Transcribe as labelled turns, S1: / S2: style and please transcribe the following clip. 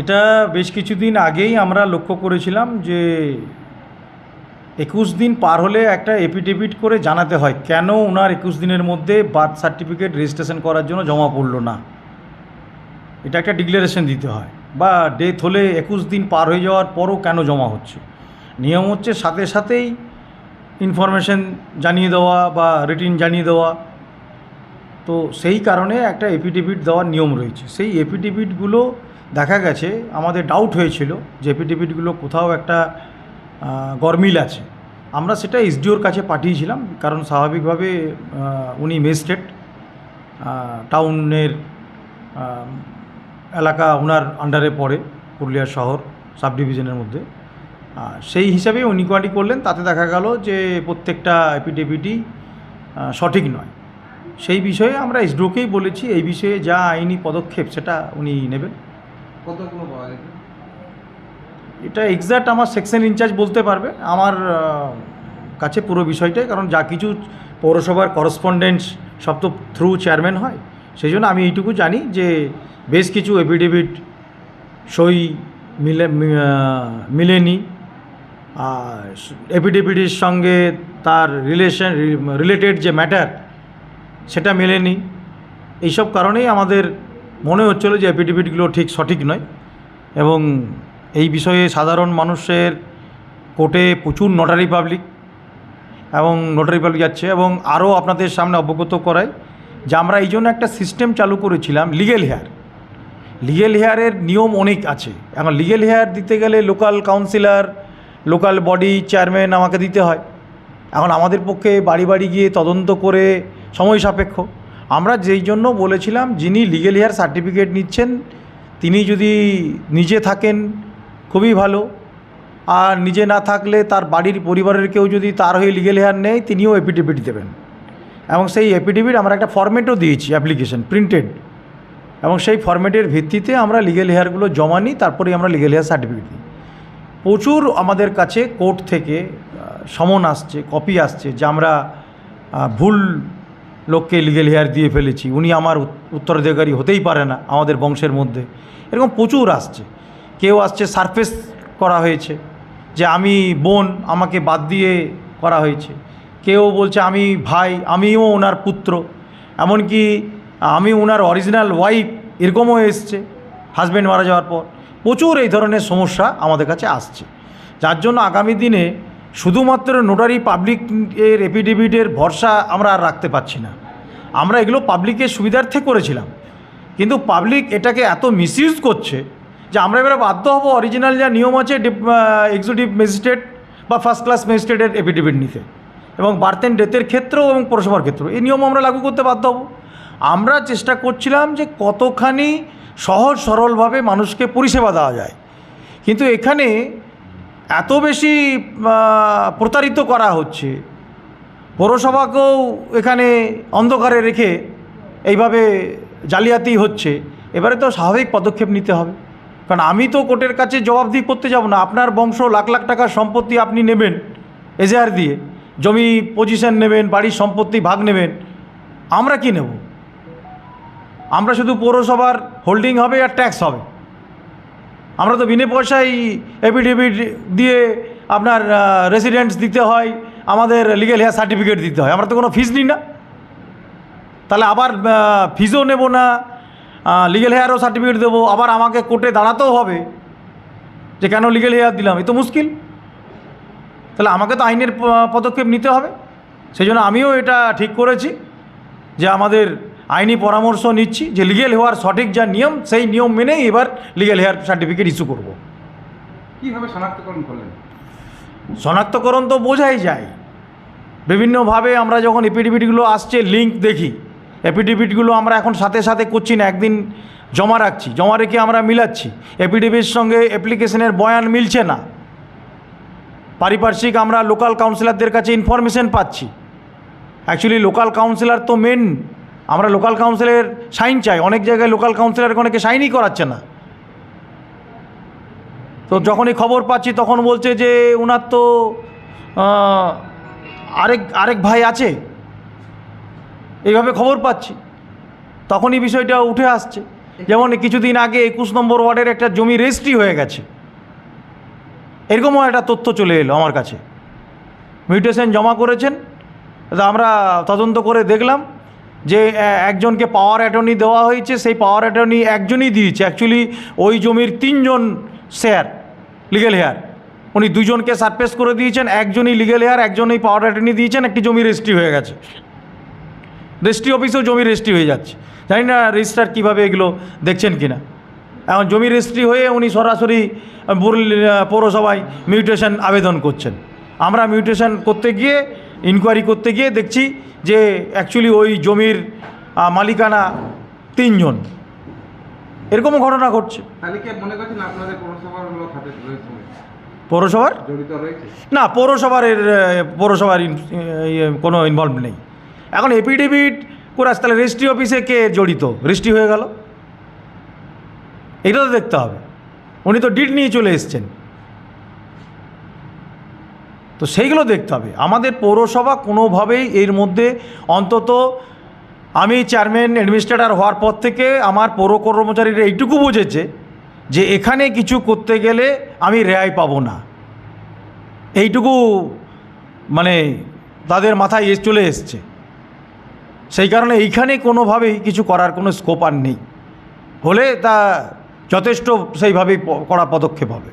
S1: এটা বেশ কিছুদিন আগেই আমরা লক্ষ্য করেছিলাম যে 21 দিন পার হলে একটা এফিডেভিট করে জানাতে হয় কেন ওনার 21 দিনের মধ্যে বার্থ সার্টিফিকেট রেজিস্ট্রেশন করার জন্য জমা পড়লো না। এটা একটা ডিক্লারেশন দিতে হয়, বা ডেথ হলে 21 দিন পার হয়ে যাওয়ার পরও কেন জমা হচ্ছে। নিয়ম হচ্ছে সাথে সাথেই ইনফরমেশন জানিয়ে দেওয়া বা রিটিন জানিয়ে দেওয়া। তো সেই কারণে একটা এফিডেভিট দেওয়ার নিয়ম রয়েছে। সেই এফিডেভিটগুলো দেখা গেছে, আমাদের ডাউট হয়েছিল যে এফিডেভিটগুলো কোথাও একটা গরমিল আছে। আমরা সেটা এসডিওর কাছে পাঠিয়েছিলাম, কারণ স্বাভাবিকভাবে উনি ম্যাজিস্ট্রেট, টাউনের এলাকা ওনার আন্ডারে পড়ে, পুরুলিয়া শহর সাব ডিভিশনের মধ্যে। সেই হিসাবে উনি ইনকোয়ারি করলেন, তাতে দেখা গেল যে প্রত্যেকটা এফিডেভিটই সঠিক নয়। সেই বিষয়ে আমরা এসডিওকেই বলেছি, এই বিষয়ে যা আইনি পদক্ষেপ সেটা উনি নেবেন।
S2: কতগুলো পাওয়া যাবে?
S1: এটা এক্স্যাক্ট আমার সেকশন ইনচার্জ বলতে পারবে আমার কাছে পুরো বিষয়টাই, কারণ যা কিছু পৌরসভার করসপন্ডেন্স সব তো থ্রু চেয়ারম্যান হয়। সেই জন্য আমি এইটুকু জানি যে বেশ কিছু এফিডেভিট সই মিলেনি, এফিডেভিটের সঙ্গে তার রিলেটেড যে ম্যাটার সেটা মেলেনি। এইসব কারণেই আমাদের মনে হচ্ছিল যে এফিডেভিটগুলো ঠিক সঠিক নয়, এবং এই বিষয়ে সাধারণ মানুষের কোর্টে প্রচুর নোটারি পাবলিক যাচ্ছে। এবং আরও আপনাদের সামনে অবগত করাই যে আমরা এই জন্য একটা সিস্টেম চালু করেছিলাম, লিগেল হেয়ারের নিয়ম অনেক আছে। এখন লিগেল হেয়ার দিতে গেলে local councillor, local body chairman আমাকে দিতে হয়। এখন আমাদের পক্ষে বাড়ি বাড়ি গিয়ে তদন্ত করে সময় সাপেক্ষ। আমরা যেই জন্য বলেছিলাম যিনি লিগেল হেয়ার সার্টিফিকেট নিচ্ছেন তিনি যদি নিজে থাকেন খুবই ভালো, আর নিজে না থাকলে তার বাড়ির পরিবারের কেউ যদি তার হয়ে লিগেল হেয়ার নেয় তিনিও এফিডেভিট দেবেন। এবং সেই এফিডেভিট আমরা একটা ফরম্যাটও দিয়েছি, অ্যাপ্লিকেশন প্রিন্টেড, এবং সেই ফরম্যাটের ভিত্তিতে আমরা লিগেল হেয়ারগুলো জমা নিই, তারপরেই আমরা লিগেল হেয়ার সার্টিফিকেট দিই। প্রচুর আমাদের কাছে কোর্ট থেকে সমন আসছে, কপি আসছে যে আমরা ভুল লোককে লিগেল হেয়ার দিয়ে ফেলেছি, উনি আমার উত্তরাধিকারী হতেই পারে না আমাদের বংশের মধ্যে। এরকম প্রচুর আসছে। কেউ আসছে সারফেস করা হয়েছে, যে আমি বোন, আমাকে বাদ দিয়ে করা হয়েছে। কেউ বলছে আমি ভাই, আমিও ওনার পুত্র, এমনকি আমি ওনার অরিজিনাল ওয়াইফ, এরকমও এসছে হাজব্যান্ড মারা যাওয়ার পর। প্রচুর এই ধরনের সমস্যা আমাদের কাছে আসছে, যার জন্য আগামী দিনে শুধুমাত্র নোটারি পাবলিকের এফিডেভিটের ভরসা আমরা আর রাখতে পারছি না। আমরা এগুলো পাবলিকের সুবিধার্থে করেছিলাম, কিন্তু পাবলিক এটাকে এত মিসইউজ করছে যে আমরা এবারে বাধ্য হব অরিজিনাল যা নিয়ম আছে এক্সিকিউটিভ ম্যাজিস্ট্রেট বা ফার্স্ট ক্লাস ম্যাজিস্ট্রেটের এফিডেভিট নিতে, এবং বার্থ অ্যান্ড ডেথের ক্ষেত্রেও এবং পৌরসভার ক্ষেত্রেও এই নিয়ম আমরা লাগু করতে বাধ্য হব। আমরা চেষ্টা করছিলাম যে কতখানি সহজ সরলভাবে মানুষকে পরিষেবা দেওয়া যায়, কিন্তু এখানে এত বেশি প্রতারিত করা হচ্ছে, পৌরসভাকেও এখানে অন্ধকারে রেখে এইভাবে জালিয়াতি হচ্ছে। এবারে তো স্বাভাবিক পদক্ষেপ নিতে হবে, কারণ আমি তো কোর্টের কাছে জবাবদিহি করতে যাব না। আপনার বংশ লাখ লাখ টাকার সম্পত্তি আপনি নেবেন এজাহার দিয়ে, জমি পজিশন নেবেন, বাড়ির সম্পত্তি ভাগ নেবেন, আমরা কি নেব? আমরা শুধু পৌরসভার হোল্ডিং হবে আর ট্যাক্স হবে। আমরা তো বিনা পয়সায় এফিডেভিট দিয়ে আপনার রেসিডেন্টস দিতে হয়, আমাদের লিগেল হেয়ার সার্টিফিকেট দিতে হয়, আমরা তো কোনো ফিস নিই না। তাহলে আবার ফিসও নেব না, লিগেল হেয়ারও সার্টিফিকেট দেবো, আবার আমাকে কোর্টে দাঁড়াতেও হবে যে কেন লিগেল হেয়ার দিলাম, এ তো মুশকিল। তাহলে আমাকে তো আইনের পদক্ষেপ নিতে হবে। সেই জন্য আমিও এটা ঠিক করেছি যে আমাদের আইনি পরামর্শ নিচ্ছি যে লিগেল হেয়ার সঠিক যা নিয়ম, সেই নিয়ম মেনেই এবার লিগেল হেয়ার সার্টিফিকেট ইস্যু করব।
S2: কীভাবে শনাক্তকরণ করলেন?
S1: শনাক্তকরণ তো বোঝাই যায় বিভিন্নভাবে। আমরা যখন এফিডেভিটগুলো আসছে লিঙ্ক দেখি, এফিডেভিটগুলো আমরা এখন সাথে সাথে করছি না, একদিন জমা রাখছি, জমা রেখে আমরা মিলাচ্ছি। এফিডেভিটের সঙ্গে অ্যাপ্লিকেশনের বয়ান মিলছে না, পারিপার্শ্বিক আমরা লোকাল কাউন্সিলরদের কাছে ইনফরমেশন পাচ্ছি। অ্যাকচুয়ালি লোকাল কাউন্সিলর তো মেন, আমরা লোকাল কাউন্সিলের সাইন চাই, অনেক জায়গায় লোকাল কাউন্সিলরকে অনেকে সাইনই করাচ্ছে না। তো যখনই খবর পাচ্ছি তখন বলছে যে ওনার তো আরেক ভাই আছে, এইভাবে খবর পাচ্ছি, তখনই বিষয়টা উঠে আসছে। যেমন কিছুদিন আগে 21 নম্বর ওয়ার্ডের একটা জমি রেজিস্ট্রি হয়ে গেছে, এরকমও একটা তথ্য চলে এলো আমার কাছে। মিউটেশন জমা করেছেন, তা আমরা তদন্ত করে দেখলাম যে একজনকে পাওয়ার অ্যাটর্নি দেওয়া হয়েছে, সেই পাওয়ার অ্যাটর্নি একজনই দিয়েছে। অ্যাকচুয়ালি ওই জমির 3 জন শেয়ার লিগেল হেয়ার, উনি 2 জনকে সারপ্রেস করে দিয়েছেন, একজনই লিগেল হেয়ার, একজনই পাওয়ার অ্যাটর্নি দিয়েছেন, একটি জমি রেজিস্ট্রি হয়ে গেছে। রেজিস্ট্রি অফিসেও জমি রেজিস্ট্রি হয়ে যাচ্ছে, জানি না রেজিস্ট্রার কীভাবে এগুলো দেখছেন কি না। এখন জমি রেজিস্ট্রি হয়ে উনি সরাসরি পৌরসভায় মিউটেশন আবেদন করছেন। আমরা মিউটেশন করতে গিয়ে, ইনকোয়ারি করতে গিয়ে দেখছি যে অ্যাকচুয়ালি ওই জমির মালিকানা 3 জন। এরকমও ঘটনা ঘটছে।
S2: তাহলে কি মনে করছেন আপনাদের পৌরসভার লোক হাতে রয়েছে,
S1: পৌরসভার
S2: জড়িত রয়েছে?
S1: না, পৌরসভার কোনো ইনভলভ নেই। এখন এপিডেভিট করে আসতে, তাহলে রেজিস্ট্রি অফিসে কে জড়িত, রেজিস্ট্রি হয়ে গেল, এটা তো দেখতে হবে। উনি তো ডিড নিয়ে চলে এসছেন, তো সেইগুলো দেখতে হবে। আমাদের পৌরসভা কোনোভাবেই এর মধ্যে, অন্তত আমি চেয়ারম্যান অ্যাডমিনিস্ট্রেটর হওয়ার পর থেকে আমার পৌর কর্মচারীরা এইটুকু বুঝেছে যে এখানে কিছু করতে গেলে আমি রেহাই পাবো না, এইটুকু মানে তাদের মাথায় চলে এসছে। সেই কারণে এইখানে কোনোভাবেই কিছু করার কোনো স্কোপ আর নেই, হলে তা যথেষ্ট সেইভাবেই কড়া পদক্ষেপ হবে।